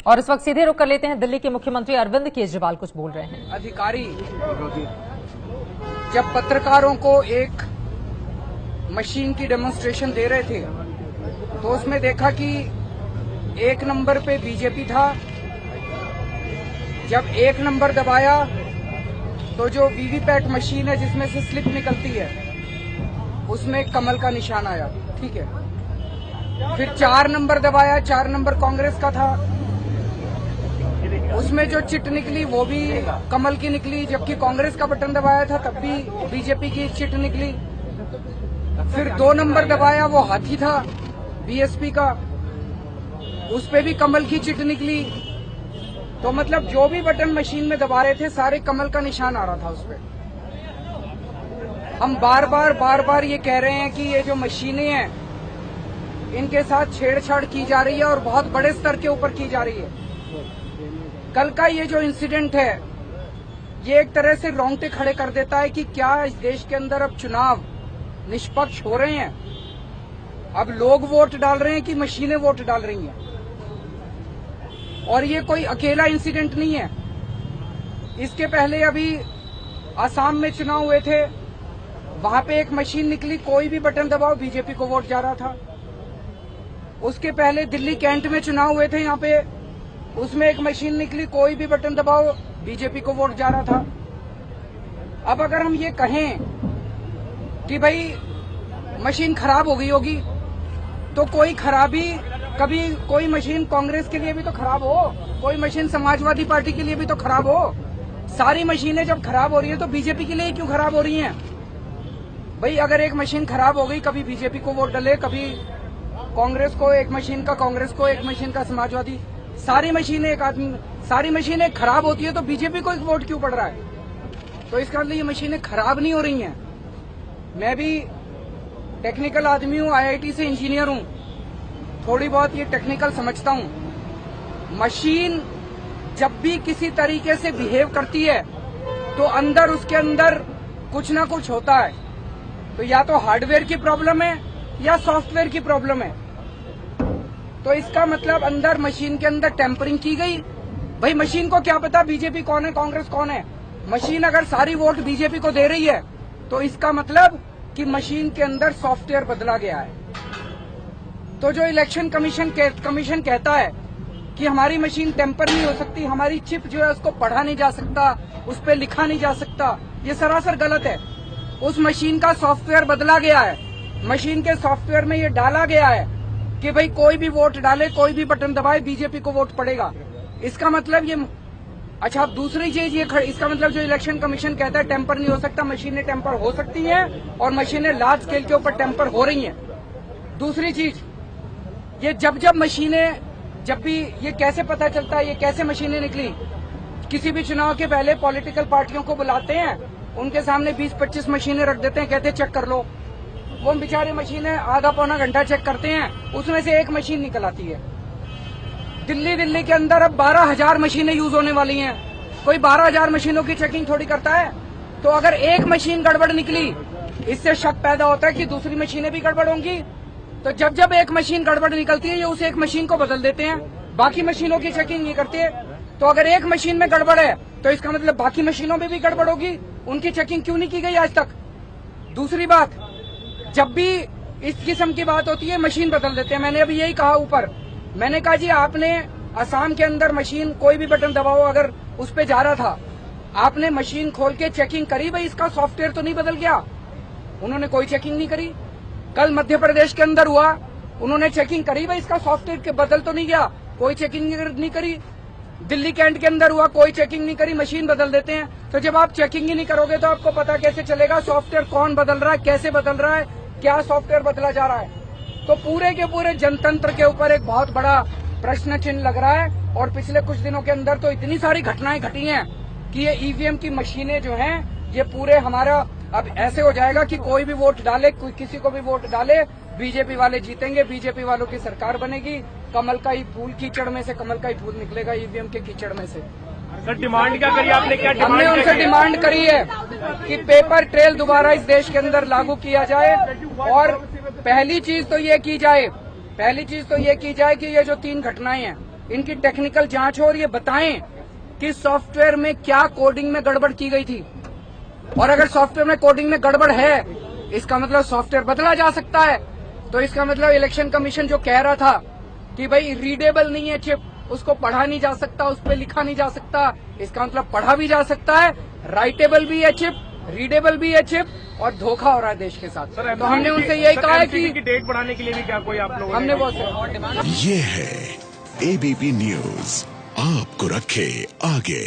और इस वक्त सीधे रुक कर लेते हैं, दिल्ली के मुख्यमंत्री अरविंद केजरीवाल कुछ बोल रहे हैं। अधिकारी जब पत्रकारों को एक मशीन की डेमोन्स्ट्रेशन दे रहे थे तो उसमें देखा कि 1 नंबर पे बीजेपी था। जब 1 नंबर दबाया तो जो वीवीपैट मशीन है जिसमें से स्लिप निकलती है उसमें कमल का निशान आया, ठीक है। फिर 4 नंबर दबाया, 4 नंबर कांग्रेस का था, उसमें जो चिट निकली वो भी कमल की निकली, जबकि कांग्रेस का बटन दबाया था तब भी बीजेपी की चिट निकली। फिर 2 नंबर दबाया, वो हाथी था बीएसपी का, उस पे भी कमल की चिट निकली। तो मतलब जो भी बटन मशीन में दबा रहे थे सारे कमल का निशान आ रहा था उस पे। हम बार बार ये कह रहे हैं कि ये जो मशीनें हैं इनके साथ छेड़छाड़ की जा रही है और बहुत बड़े स्तर के ऊपर की जा रही है। कल का ये जो इंसिडेंट है ये एक तरह से रोंगटे खड़े कर देता है कि क्या इस देश के अंदर अब चुनाव निष्पक्ष हो रहे हैं। अब लोग वोट डाल रहे हैं कि मशीनें वोट डाल रही हैं। और ये कोई अकेला इंसिडेंट नहीं है। इसके पहले अभी आसाम में चुनाव हुए थे, वहां पे एक मशीन निकली, कोई भी बटन दबाओ बीजेपी को वोट जा रहा था। उसके पहले दिल्ली कैंट में चुनाव हुए थे, यहाँ पे उसमें एक मशीन निकली, कोई भी बटन दबाओ बीजेपी को वोट जा रहा था। अब अगर हम ये कहें कि भाई मशीन खराब हो गई होगी तो कोई खराबी, कभी कोई मशीन कांग्रेस के लिए भी तो खराब हो, कोई मशीन समाजवादी पार्टी के लिए भी तो खराब हो। सारी मशीनें जब खराब हो रही है तो बीजेपी के लिए क्यों खराब हो रही हैं? भाई अगर एक मशीन खराब हो गई, कभी बीजेपी को वोट डले, कभी कांग्रेस को एक मशीन का, कांग्रेस को एक मशीन का समाजवादी, सारी मशीनें एक आदमी, सारी मशीनें खराब होती है तो बीजेपी को एक वोट क्यों पड़ रहा है? तो इसका मतलब ये मशीनें खराब नहीं हो रही हैं। मैं भी टेक्निकल आदमी हूँ, आईआईटी से इंजीनियर हूँ, थोड़ी बहुत ये टेक्निकल समझता हूँ। मशीन जब भी किसी तरीके से बिहेव करती है तो अंदर, उसके अंदर कुछ ना कुछ होता है। तो या तो हार्डवेयर की प्रॉब्लम है या सॉफ्टवेयर की प्रॉब्लम है। तो इसका मतलब अंदर, मशीन के अंदर टेम्परिंग की गई। भाई मशीन को क्या पता बीजेपी कौन है, कांग्रेस कौन है? मशीन अगर सारी वोट बीजेपी को दे रही है तो इसका मतलब कि मशीन के अंदर सॉफ्टवेयर बदला गया है। तो जो इलेक्शन कमीशन कहता है कि हमारी मशीन टेम्पर नहीं हो सकती, हमारी चिप जो है उसको पढ़ा नहीं जा सकता, उस पर लिखा नहीं जा सकता, ये सरासर गलत है। उस मशीन का सॉफ्टवेयर बदला गया है। मशीन के सॉफ्टवेयर में ये डाला गया है कि भाई कोई भी वोट डाले, कोई भी बटन दबाए, बीजेपी को वोट पड़ेगा। इसका मतलब ये, अच्छा दूसरी चीज ये, इसका मतलब जो इलेक्शन कमीशन कहता है टेम्पर नहीं हो सकता, मशीनें टेम्पर हो सकती हैं और मशीनें लार्ज स्केल के ऊपर टेम्पर हो रही हैं। दूसरी चीज ये, जब मशीनें, जब भी ये कैसे पता चलता है, ये कैसे मशीनें निकली? किसी भी चुनाव के पहले पॉलिटिकल पार्टियों को बुलाते हैं, उनके सामने 20-25 मशीनें रख देते हैं, कहते हैं चेक कर लो। वो बेचारे मशीनें आधा पौना घंटा चेक करते हैं, उसमें से एक मशीन निकल आती है। दिल्ली के अंदर अब 12,000 मशीनें यूज होने वाली हैं। कोई 12,000 मशीनों की चेकिंग थोड़ी करता है। तो अगर एक मशीन गड़बड़ निकली, इससे शक पैदा होता है कि दूसरी मशीनें भी गड़बड़ होंगी। तो जब एक मशीन गड़बड़ निकलती है ये उस एक मशीन को बदल देते हैं, बाकी मशीनों की चेकिंग नहीं करते। तो अगर एक मशीन में गड़बड़ है तो इसका मतलब बाकी मशीनों में भी गड़बड़ होगी, उनकी चेकिंग क्यों नहीं की गई आज तक? दूसरी बात, जब भी इस किस्म की बात होती है मशीन बदल देते हैं। मैंने अभी यही कहा ऊपर, मैंने कहा जी आपने असम के अंदर मशीन, कोई भी बटन दबाओ अगर उस पे जा रहा था, आपने मशीन खोल के चेकिंग करी, भाई इसका सॉफ्टवेयर तो नहीं बदल गया? उन्होंने कोई चेकिंग नहीं करी। कल मध्य प्रदेश के अंदर हुआ, उन्होंने चेकिंग करी, भाई इसका सॉफ्टवेयर के बदल तो नहीं गया? कोई चेकिंग नहीं करी। दिल्ली कैंट के अंदर हुआ, कोई चेकिंग नहीं करी, मशीन बदल देते हैं। तो जब आप चेकिंग ही नहीं करोगे तो आपको पता कैसे चलेगा सॉफ्टवेयर कौन बदल रहा है, कैसे बदल रहा है, क्या सॉफ्टवेयर बदला जा रहा है? तो पूरे के पूरे जनतंत्र के ऊपर एक बहुत बड़ा प्रश्न चिन्ह लग रहा है। और पिछले कुछ दिनों के अंदर तो इतनी सारी घटनाएं घटी हैं कि ये ईवीएम की मशीनें जो हैं ये पूरे हमारा, अब ऐसे हो जाएगा कि कोई भी वोट डाले, कोई किसी को भी वोट डाले, बीजेपी वाले जीतेंगे, बीजेपी वालों की सरकार बनेगी। कमल का ही फूल, कीचड़ में से कमल का ही फूल निकलेगा, ईवीएम के कीचड़ में से। सर डिमांड क्या करी आपने? क्या हमने उनसे डिमांड करी है कि पेपर ट्रेल दोबारा इस देश के अंदर लागू किया जाए। और पहली चीज तो ये की जाए कि ये जो 3 घटनाएं हैं इनकी टेक्निकल जांच हो और ये बताएं कि सॉफ्टवेयर में क्या कोडिंग में गड़बड़ की गई थी। और अगर सॉफ्टवेयर में कोडिंग में गड़बड़ है, इसका मतलब सॉफ्टवेयर बदला जा सकता है। तो इसका मतलब इलेक्शन कमीशन जो कह रहा था कि भाई रीडेबल नहीं है चिप, उसको पढ़ा नहीं जा सकता, उस पर लिखा नहीं जा सकता, इसका मतलब पढ़ा भी जा सकता है, राइटेबल भी है चिप, रीडेबल भी है चिप, और धोखा हो रहा है देश के साथ। तो हमने उनसे यही कहा है कि डेट बढ़ाने के लिए भी क्या कोई आप लोग हमने बहुत ये है एबीपी न्यूज, आपको रखे आगे।